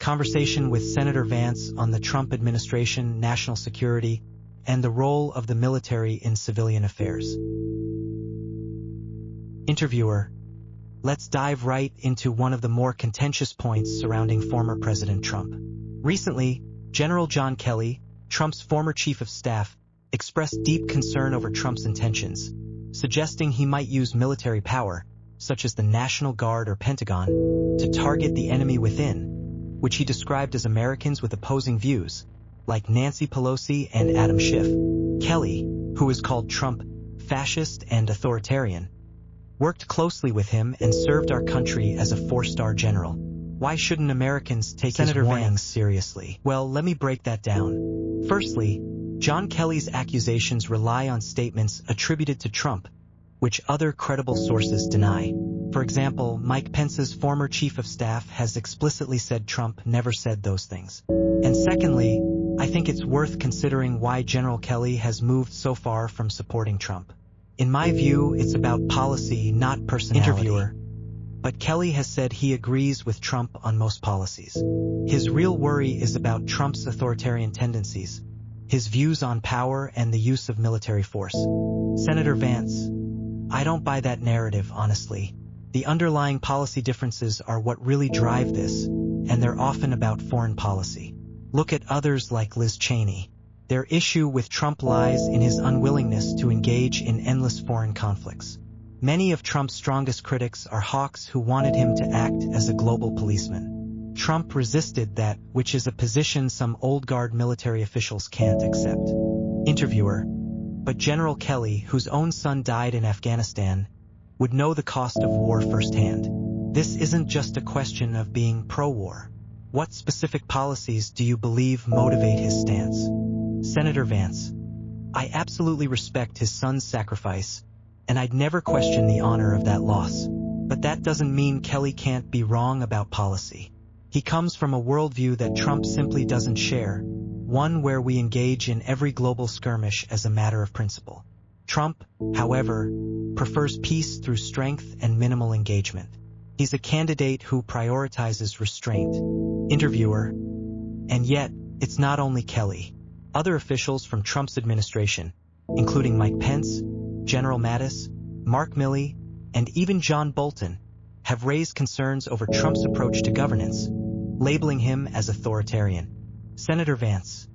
Conversation with Senator Vance on the Trump administration, national security, and the role of the military in civilian affairs. Interviewer: Let's dive right into one of the more contentious points surrounding former President Trump. Recently, General John Kelly, Trump's former chief of staff, expressed deep concern over Trump's intentions, suggesting he might use military power, such as the National Guard or Pentagon, to target the enemy within, which he described as Americans with opposing views, like Nancy Pelosi and Adam Schiff. Kelly, who is called Trump fascist and authoritarian, worked closely with him and served our country as a 4-star general. Why shouldn't Americans take Senator his warnings seriously? Well, let me break that down. Firstly, John Kelly's accusations rely on statements attributed to Trump, which other credible sources deny. For example, Mike Pence's former chief of staff has explicitly said Trump never said those things. And secondly, I think it's worth considering why General Kelly has moved so far from supporting Trump. In my view, it's about policy, not personality. Interviewer: But Kelly has said he agrees with Trump on most policies. His real worry is about Trump's authoritarian tendencies, his views on power and the use of military force. Senator Vance: I don't buy that narrative, honestly. The underlying policy differences are what really drive this, and they're often about foreign policy. Look at others like Liz Cheney. Their issue with Trump lies in his unwillingness to engage in endless foreign conflicts. Many of Trump's strongest critics are hawks who wanted him to act as a global policeman. Trump resisted that, which is a position some old guard military officials can't accept. Interviewer: But General Kelly, whose own son died in Afghanistan, would know the cost of war firsthand. This isn't just a question of being pro-war. What specific policies do you believe motivate his stance? Senator Vance: I absolutely respect his son's sacrifice, and I'd never question the honor of that loss. But that doesn't mean Kelly can't be wrong about policy. He comes from a worldview that Trump simply doesn't share, one where we engage in every global skirmish as a matter of principle. Trump, however, prefers peace through strength and minimal engagement. He's a candidate who prioritizes restraint. Interviewer: And yet, it's not only Kelly. Other officials from Trump's administration, including Mike Pence, General Mattis, Mark Milley, and even John Bolton, have raised concerns over Trump's approach to governance, labeling him as authoritarian. Senator Vance: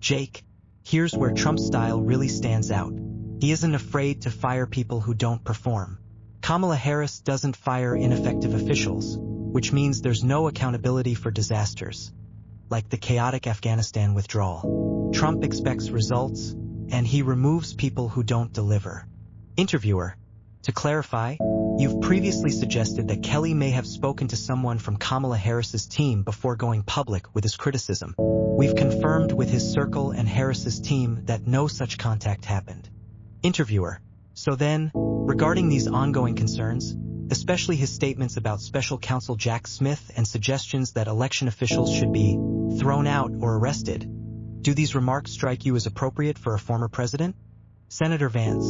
Jake, here's where Trump's style really stands out. He isn't afraid to fire people who don't perform. Kamala Harris doesn't fire ineffective officials, which means there's no accountability for disasters, like the chaotic Afghanistan withdrawal. Trump expects results, and he removes people who don't deliver. Interviewer: To clarify, you've previously suggested that Kelly may have spoken to someone from Kamala Harris's team before going public with his criticism. We've confirmed with his circle and Harris's team that no such contact happened. Interviewer: So then, regarding these ongoing concerns, especially his statements about Special Counsel Jack Smith and suggestions that election officials should be thrown out or arrested, do these remarks strike you as appropriate for a former president? Senator Vance: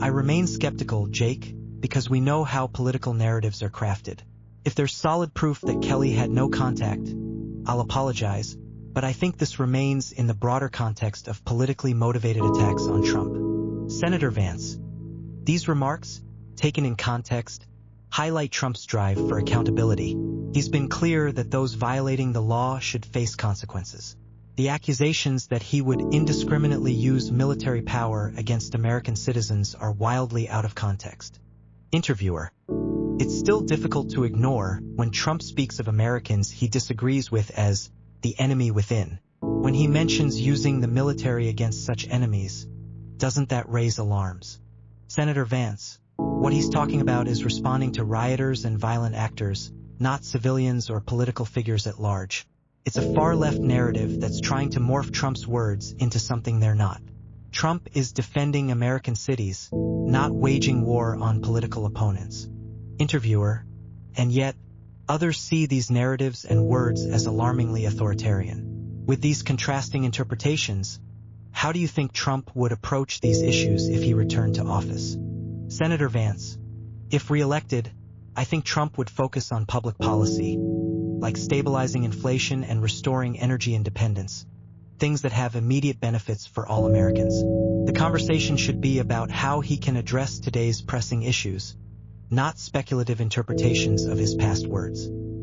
I remain skeptical, Jake, because we know how political narratives are crafted. If there's solid proof that Kelly had no contact, I'll apologize, but I think this remains in the broader context of politically motivated attacks on Trump. Senator Vance: These remarks, taken in context, highlight Trump's drive for accountability. He's been clear that those violating the law should face consequences. The accusations that he would indiscriminately use military power against American citizens are wildly out of context. Interviewer: It's still difficult to ignore when Trump speaks of Americans he disagrees with as the enemy within. When he mentions using the military against such enemies, doesn't that raise alarms? Senator Vance: What he's talking about is responding to rioters and violent actors, not civilians or political figures at large. It's a far-left narrative that's trying to morph Trump's words into something they're not. Trump is defending American cities, not waging war on political opponents. Interviewer: And yet, others see these narratives and words as alarmingly authoritarian. With these contrasting interpretations, how do you think Trump would approach these issues if he returned to office? Senator Vance: If re-elected, I think Trump would focus on public policy, like stabilizing inflation and restoring energy independence, things that have immediate benefits for all Americans. The conversation should be about how he can address today's pressing issues, not speculative interpretations of his past words.